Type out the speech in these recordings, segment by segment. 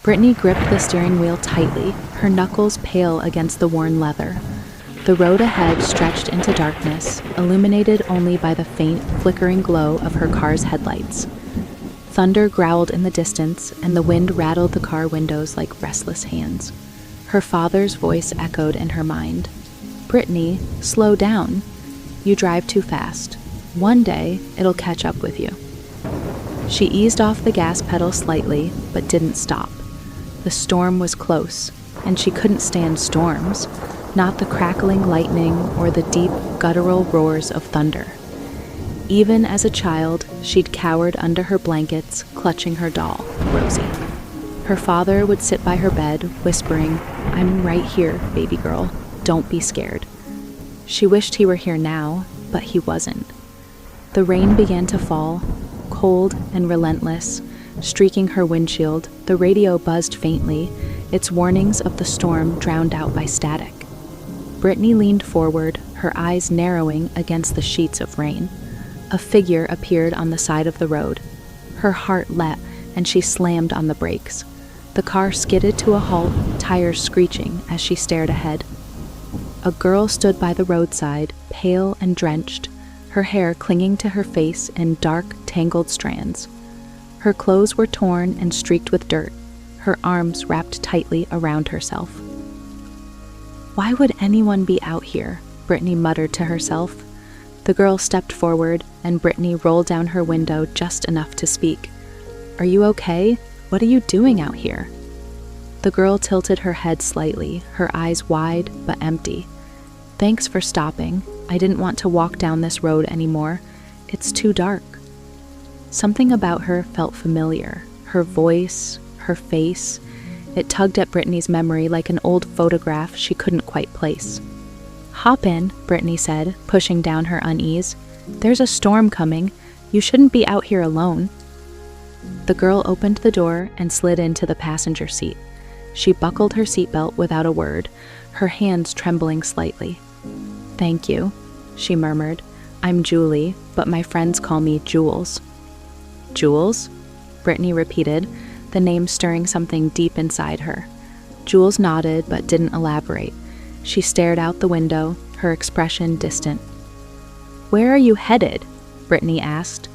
Brittany gripped the steering wheel tightly, her knuckles pale against the worn leather. The road ahead stretched into darkness, illuminated only by the faint, flickering glow of her car's headlights. Thunder growled in the distance, and the wind rattled the car windows like restless hands. Her father's voice echoed in her mind. "Brittany, slow down. You drive too fast. One day, it'll catch up with you." She eased off the gas pedal slightly, but didn't stop. The storm was close, and she couldn't stand storms, not the crackling lightning or the deep, guttural roars of thunder. Even as a child, she'd cowered under her blankets, clutching her doll, Rosie. Her father would sit by her bed, whispering, "I'm right here, baby girl. Don't be scared." She wished he were here now, but he wasn't. The rain began to fall, cold and relentless, streaking her windshield. The radio buzzed faintly, its warnings of the storm drowned out by static. Brittany leaned forward, her eyes narrowing against the sheets of rain. A figure appeared on the side of the road. Her heart leapt, and she slammed on the brakes. The car skidded to a halt, tires screeching as she stared ahead. A girl stood by the roadside, pale and drenched, her hair clinging to her face in dark, tangled strands. Her clothes were torn and streaked with dirt, her arms wrapped tightly around herself. "Why would anyone be out here?" Brittany muttered to herself. The girl stepped forward, and Brittany rolled down her window just enough to speak. "Are you okay? What are you doing out here?" The girl tilted her head slightly, her eyes wide but empty. "Thanks for stopping. I didn't want to walk down this road anymore. It's too dark." Something about her felt familiar. Her voice, her face. It tugged at Brittany's memory like an old photograph she couldn't quite place. "Hop in," Brittany said, pushing down her unease. "There's a storm coming. You shouldn't be out here alone." The girl opened the door and slid into the passenger seat. She buckled her seatbelt without a word, her hands trembling slightly. "Thank you," she murmured. "I'm Julie, but my friends call me Jules." "Jules?" Brittany repeated, the name stirring something deep inside her. Jules nodded but didn't elaborate. She stared out the window, her expression distant. "Where are you headed?" Brittany asked.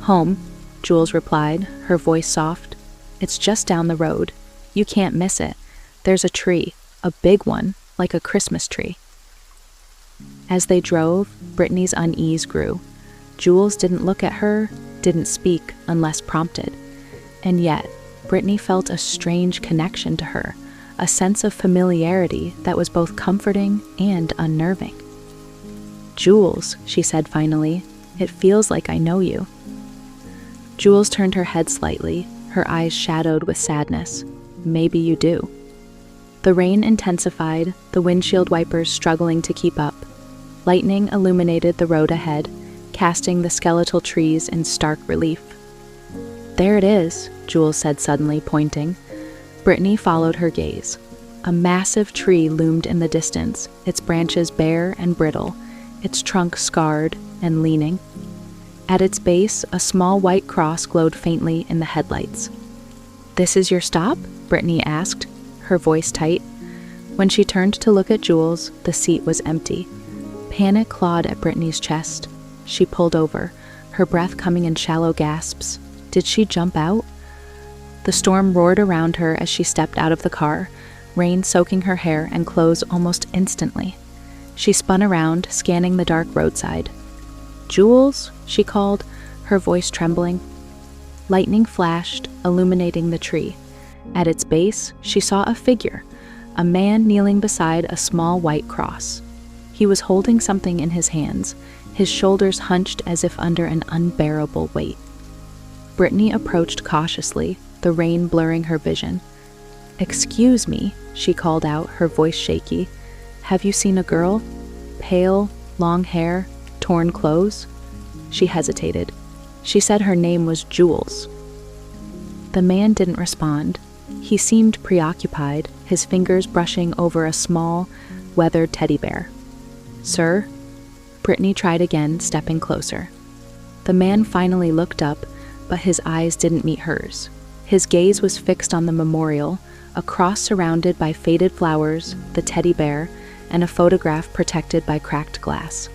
"Home," Jules replied, her voice soft. "It's just down the road. You can't miss it. There's a tree, a big one, like a Christmas tree." As they drove, Brittany's unease grew. Jules didn't look at her, didn't speak unless prompted. And yet, Brittany felt a strange connection to her, a sense of familiarity that was both comforting and unnerving. "Jules," she said finally, "it feels like I know you." Jules turned her head slightly, her eyes shadowed with sadness. "Maybe you do." The rain intensified, the windshield wipers struggling to keep up. Lightning illuminated the road ahead, casting the skeletal trees in stark relief. "There it is," Jules said suddenly, pointing. Brittany followed her gaze. A massive tree loomed in the distance, its branches bare and brittle, its trunk scarred and leaning. At its base, a small white cross glowed faintly in the headlights. "This is your stop?" Brittany asked, her voice tight. When she turned to look at Jules, the seat was empty. Panic clawed at Brittany's chest. She pulled over, her breath coming in shallow gasps. Did she jump out? The storm roared around her as she stepped out of the car, rain soaking her hair and clothes almost instantly. She spun around, scanning the dark roadside. "Jules?" she called, her voice trembling. Lightning flashed, illuminating the tree. At its base, she saw a figure, a man kneeling beside a small white cross. He was holding something in his hands, his shoulders hunched as if under an unbearable weight. Brittany approached cautiously, the rain blurring her vision. "Excuse me," she called out, her voice shaky. "Have you seen a girl? Pale, long hair, torn clothes?" She hesitated. She said her name was Jules. The man didn't respond. He seemed preoccupied, his fingers brushing over a small, weathered teddy bear. "Sir?" Brittany tried again, stepping closer. The man finally looked up, but his eyes didn't meet hers. His gaze was fixed on the memorial, a cross surrounded by faded flowers, the teddy bear, and a photograph protected by cracked glass.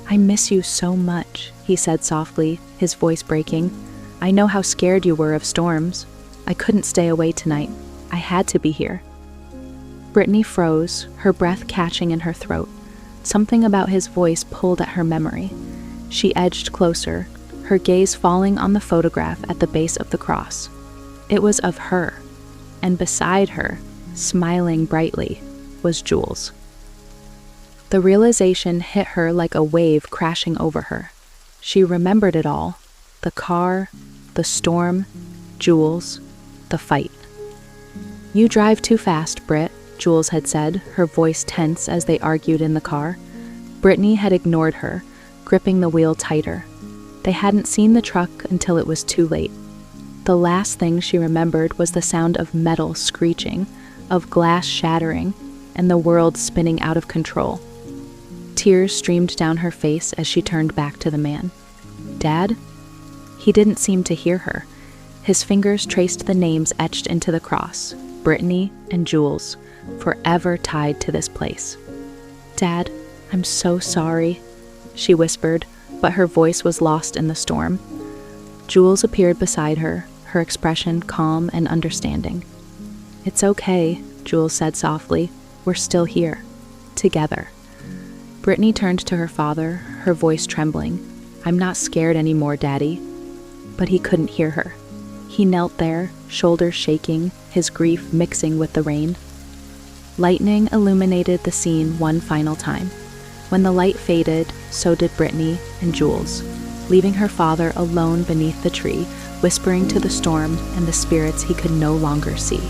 "I miss you so much," he said softly, his voice breaking. "I know how scared you were of storms. I couldn't stay away tonight. I had to be here." Brittany froze, her breath catching in her throat. Something about his voice pulled at her memory. She edged closer, her gaze falling on the photograph at the base of the cross. It was of her, and beside her, smiling brightly, was Jules. The realization hit her like a wave crashing over her. She remembered it all: the car, the storm, Jules, the fight. "You drive too fast, Britt," Jules had said, her voice tense as they argued in the car. Brittany had ignored her, gripping the wheel tighter. They hadn't seen the truck until it was too late. The last thing she remembered was the sound of metal screeching, of glass shattering, and the world spinning out of control. Tears streamed down her face as she turned back to the man. "Dad?" He didn't seem to hear her. His fingers traced the names etched into the cross: Brittany and Jules, forever tied to this place. "Dad, I'm so sorry," she whispered, but her voice was lost in the storm. Jules appeared beside her, her expression calm and understanding. "It's okay," Jules said softly. "We're still here. Together." Brittany turned to her father, her voice trembling. "I'm not scared anymore, Daddy." But he couldn't hear her. He knelt there, shoulders shaking, his grief mixing with the rain. Lightning illuminated the scene one final time. When the light faded, so did Brittany and Jules, leaving her father alone beneath the tree, whispering to the storm and the spirits he could no longer see.